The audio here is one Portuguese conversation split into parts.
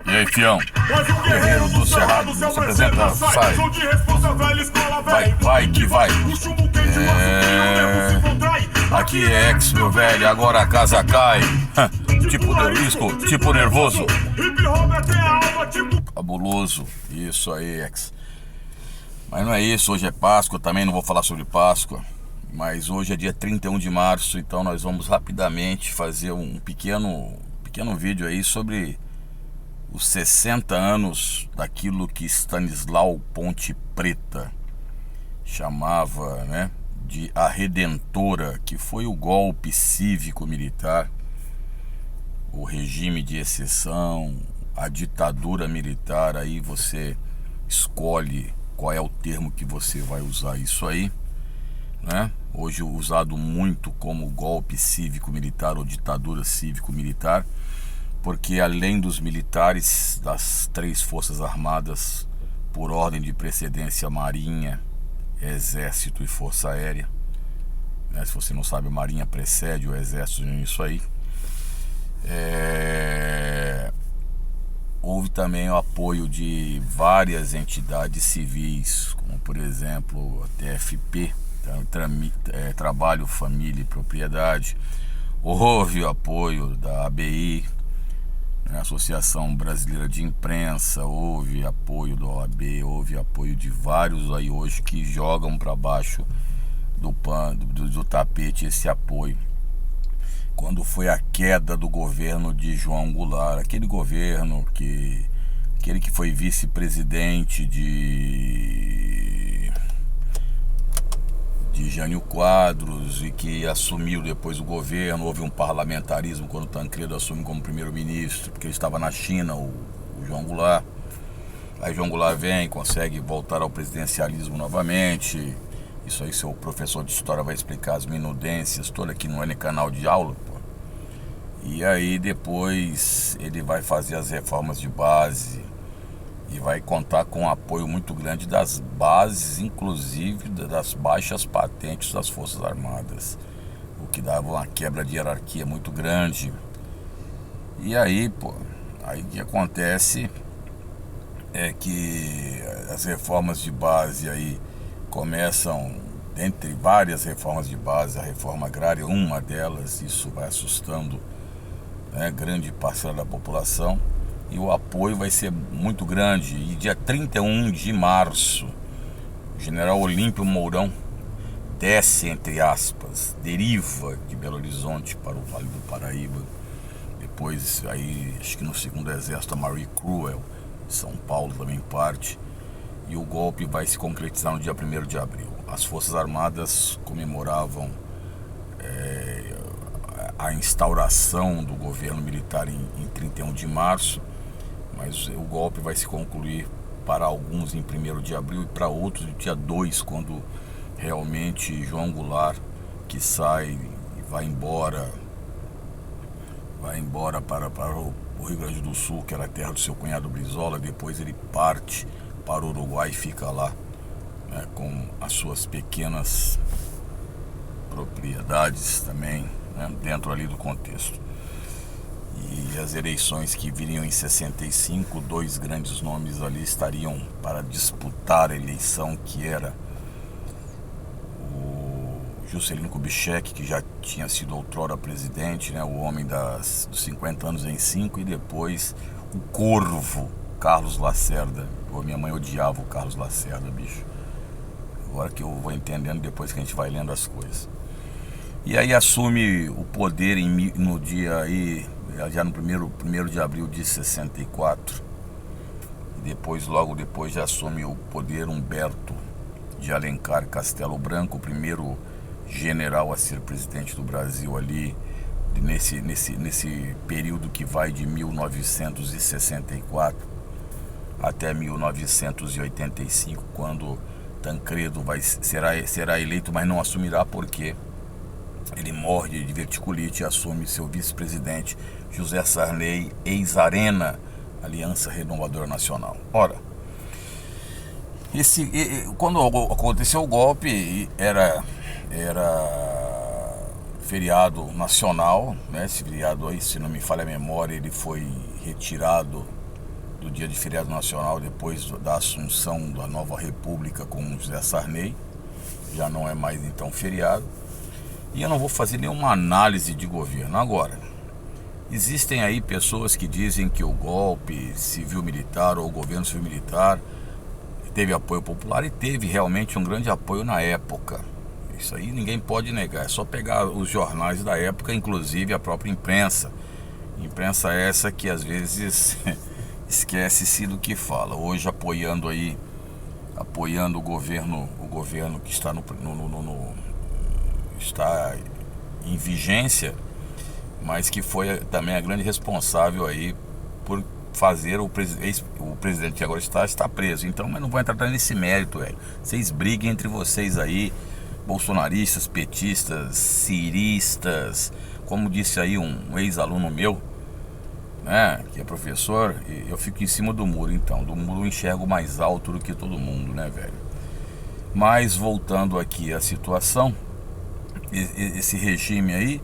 E aí, fião? Guerreiro do Cerrado se apresenta, sai. Vai que vai. Aqui é ex, meu velho, agora a casa cai. Tipo de risco, tipo nervoso. Fabuloso. Isso aí, ex. Mas não é isso, hoje é Páscoa, também não vou falar sobre Páscoa. Mas hoje é dia 31 de março, então nós vamos rapidamente fazer um pequeno vídeo aí sobre os 60 anos daquilo que Stanislau Ponte Preta chamava, né, de a Redentora, que foi o golpe cívico-militar, o regime de exceção, a ditadura militar. Aí você escolhe qual é o termo que você vai usar isso aí, né? Hoje usado muito como golpe cívico-militar ou ditadura cívico-militar, porque além dos militares das 3 forças armadas, por ordem de precedência, Marinha, Exército e Força Aérea, né? Se você não sabe, a Marinha precede o Exército nisso aí. Houve também o apoio de várias entidades civis, como por exemplo a TFP, Trabalho, Família e Propriedade. Houve o apoio da ABI, né, Associação Brasileira de Imprensa. Houve apoio da OAB, houve apoio de vários aí hoje que jogam para baixo do tapete esse apoio. Quando foi a queda do governo de João Goulart, aquele que foi vice-presidente de Jânio Quadros e que assumiu depois o governo. Houve um parlamentarismo quando Tancredo assume como primeiro-ministro, porque ele estava na China, o João Goulart. Aí João Goulart vem, consegue voltar ao presidencialismo novamente. Isso aí seu professor de história vai explicar as minudências todas, aqui não é nem canal de aula, pô. E aí depois ele vai fazer as reformas de base e vai contar com um apoio muito grande das bases, inclusive das baixas patentes das Forças Armadas, o que dava uma quebra de hierarquia muito grande. E aí, aí o que acontece é que as reformas de base aí começam, entre várias reformas de base, a reforma agrária, uma delas. Isso vai assustando, né, grande parcela da população, e o apoio vai ser muito grande. E dia 31 de março, o general Olímpio Mourão desce, entre aspas, deriva de Belo Horizonte para o Vale do Paraíba. Depois, aí, acho que no 2º Exército, a Marie Cruel, São Paulo também parte. E o golpe vai se concretizar no dia 1º de abril. As Forças Armadas comemoravam a instauração do governo militar em 31 de março, mas o golpe vai se concluir para alguns em 1º de abril e para outros no dia 2, quando realmente João Goulart, que sai e vai embora para o Rio Grande do Sul, que era a terra do seu cunhado Brizola. Depois ele parte para o Uruguai e fica lá, né, com as suas pequenas propriedades também, né, dentro ali do contexto. E as eleições que viriam em 65, 2 grandes nomes ali estariam para disputar a eleição, que era o Juscelino Kubitschek, que já tinha sido outrora presidente, né, o homem dos 50 anos em 5, e depois o Corvo, Carlos Lacerda. Minha mãe odiava o Carlos Lacerda, bicho. Agora que eu vou entendendo, depois que a gente vai lendo as coisas. E aí assume o poder no dia aí, já no 1º de abril de 64. E depois, logo depois, já assume o poder Humberto de Alencar Castelo Branco, o primeiro general a ser presidente do Brasil ali, nesse período que vai de 1964 até 1985, quando Tancredo será eleito, mas não assumirá porque ele morre de verticulite e assume seu vice-presidente José Sarney, ex-Arena, Aliança Renovadora Nacional. Ora, quando aconteceu o golpe, era feriado nacional, né? Esse feriado aí, se não me falha a memória, ele foi retirado do dia de feriado nacional depois da assunção da nova república com José Sarney. Já não é mais então feriado. E eu não vou fazer nenhuma análise de governo. Agora, existem aí pessoas que dizem que o golpe civil-militar ou o governo civil-militar teve apoio popular, e teve realmente um grande apoio na época. Isso aí ninguém pode negar, é só pegar os jornais da época, inclusive a própria imprensa. Imprensa essa que às vezes esquece-se do que fala. Hoje apoiando o governo que está está em vigência, mas que foi também a grande responsável aí por fazer o presidente que agora está preso. Então, mas não vou entrar nesse mérito, velho. Vocês briguem entre vocês aí, bolsonaristas, petistas, ciristas. Como disse aí um ex-aluno meu, né, que é professor, e eu fico em cima do muro. Então, do muro eu enxergo mais alto do que todo mundo, né, velho? Mas voltando aqui à situação, esse regime aí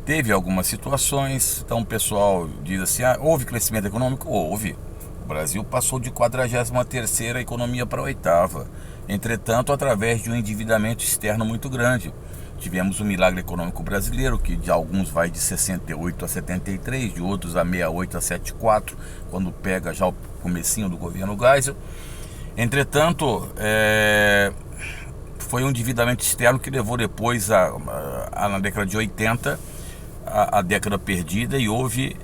teve algumas situações. Então o pessoal diz assim, houve crescimento econômico? Houve. O Brasil passou de 43ª economia para a 8ª. Entretanto, através de um endividamento externo muito grande. Tivemos um milagre econômico brasileiro, que de alguns vai de 68 a 73, de outros a 68 a 74, quando pega já o comecinho do governo Geisel. Entretanto, foi um endividamento externo que levou depois, na década de 80, a década perdida, e houve,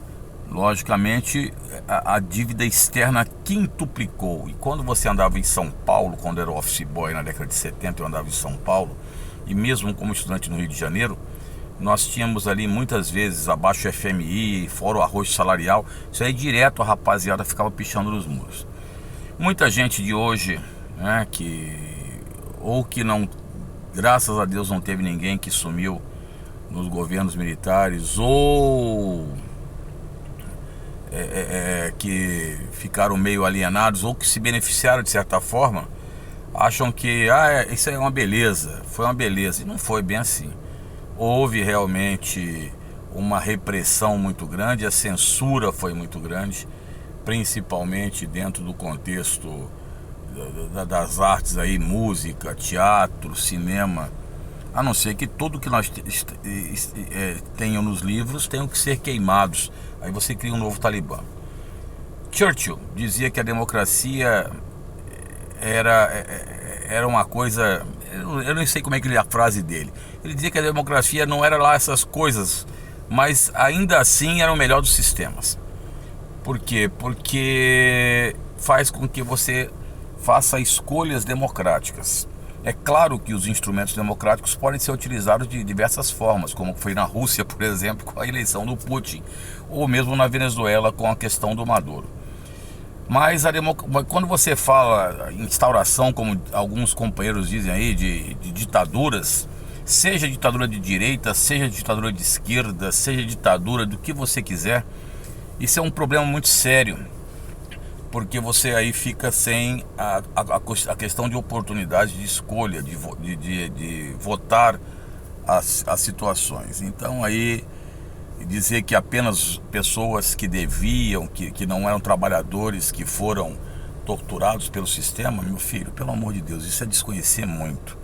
logicamente, a dívida externa quintuplicou. E quando você andava em São Paulo, quando era office boy na década de 70, eu andava em São Paulo, e mesmo como estudante no Rio de Janeiro, nós tínhamos ali muitas vezes abaixo do FMI, fora o arroz salarial. Isso aí direto a rapaziada ficava pichando nos muros. Muita gente de hoje, né, que não, graças a Deus não teve ninguém que sumiu nos governos militares, ou que ficaram meio alienados, ou que se beneficiaram de certa forma, acham que isso é uma beleza, foi uma beleza. E não foi bem assim. Houve realmente uma repressão muito grande, a censura foi muito grande, principalmente dentro do contexto das artes aí, música, teatro, cinema. A não ser que tudo que nós tenham nos livros tenham que ser queimados. Aí você cria um novo Talibã. Churchill dizia que a democracia era uma coisa... Eu não sei como é que a frase dele. Ele dizia que a democracia não era lá essas coisas, mas ainda assim era o melhor dos sistemas. Por quê? Porque faz com que você faça escolhas democráticas. É claro que os instrumentos democráticos podem ser utilizados de diversas formas, como foi na Rússia, por exemplo, com a eleição do Putin, ou mesmo na Venezuela com a questão do Maduro. Mas quando você fala em instauração, como alguns companheiros dizem aí, de ditaduras, seja ditadura de direita, seja ditadura de esquerda, seja ditadura do que você quiser, isso é um problema muito sério, porque você aí fica sem a questão de oportunidade de escolha, de votar as situações. Então aí dizer que apenas pessoas que deviam, que não eram trabalhadores, que foram torturados pelo sistema, meu filho, pelo amor de Deus, isso é desconhecer muito.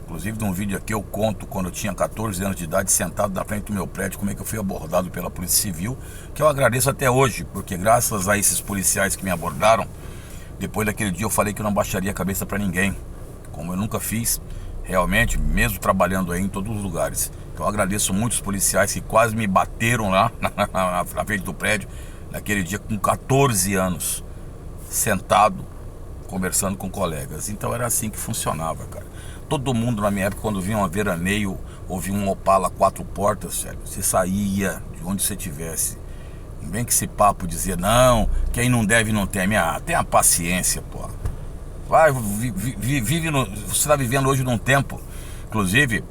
Inclusive, num vídeo aqui eu conto quando eu tinha 14 anos de idade, sentado na frente do meu prédio, como é que eu fui abordado pela Polícia Civil, que eu agradeço até hoje, porque graças a esses policiais que me abordaram, depois daquele dia eu falei que eu não baixaria a cabeça para ninguém, como eu nunca fiz, realmente, mesmo trabalhando aí em todos os lugares. Então eu agradeço muito os policiais que quase me bateram lá na frente do prédio, naquele dia com 14 anos, sentado, conversando com colegas. Então era assim que funcionava, cara. Todo mundo na minha época, quando vinha um veraneio, ouvia um Opala 4 portas, velho, você saía de onde você estivesse. Não vem que esse papo dizer, não, quem não deve não teme. Tenha paciência, pô. Vai, você está vivendo hoje num tempo, inclusive,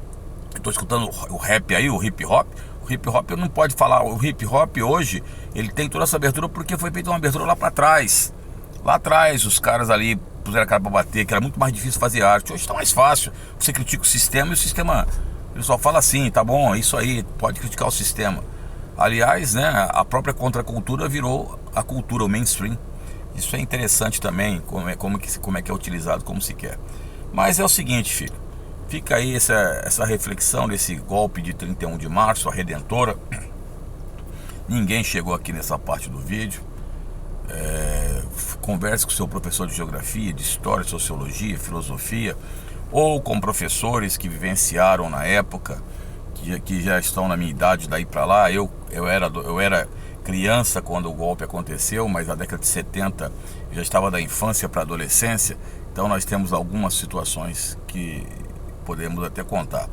eu estou escutando o rap aí, o hip hop. O hip hop não pode falar, o hip hop hoje, ele tem toda essa abertura porque foi feita uma abertura lá para trás. Lá atrás, os caras ali puseram a cara pra bater, que era muito mais difícil fazer arte. Hoje tá mais fácil. Você critica o sistema e o sistema, ele só fala assim, tá bom, é isso aí, pode criticar o sistema. Aliás, né, a própria contracultura virou a cultura, o mainstream. Isso é interessante também, como é que é utilizado, como se quer. Mas é o seguinte, filho, fica aí essa reflexão desse golpe de 31 de março, a Redentora. Ninguém chegou aqui nessa parte do vídeo. Converse com o seu professor de geografia, de história, sociologia, filosofia, ou com professores que vivenciaram na época, que já estão na minha idade daí para lá. Eu era criança quando o golpe aconteceu, mas na década de 70 eu já estava da infância para a adolescência. Então nós temos algumas situações que podemos até contar.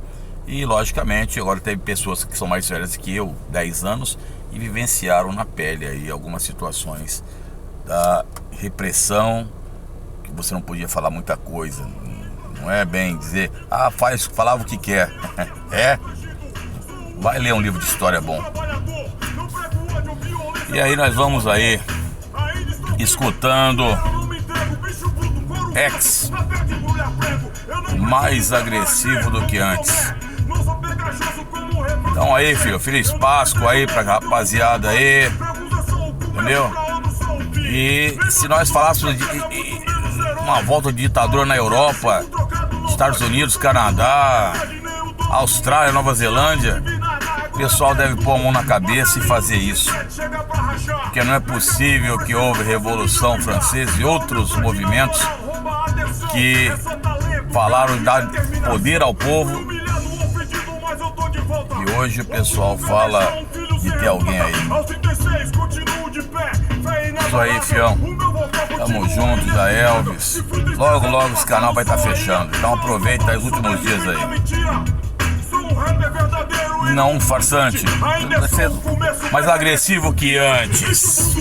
E logicamente agora teve pessoas que são mais velhas que eu, 10 anos, e vivenciaram na pele aí algumas situações da repressão, que você não podia falar muita coisa. Não é bem dizer, falava o que quer. Vai ler um livro de história bom. E aí nós vamos aí escutando X, mais agressivo do que antes. Então aí, filho, feliz Páscoa aí pra rapaziada aí, entendeu? E se nós falássemos de uma volta de ditadura na Europa, Estados Unidos, Canadá, Austrália, Nova Zelândia, o pessoal deve pôr a mão na cabeça e fazer isso. Porque não é possível que houve Revolução Francesa e outros movimentos que falaram de dar poder ao povo, e hoje o pessoal fala de ter alguém aí. Isso aí, fião. Tamo junto, da Elvis. Logo, logo esse canal vai estar fechando. Então aproveita os últimos dias aí. Não um farsante. Vai ser mais agressivo que antes.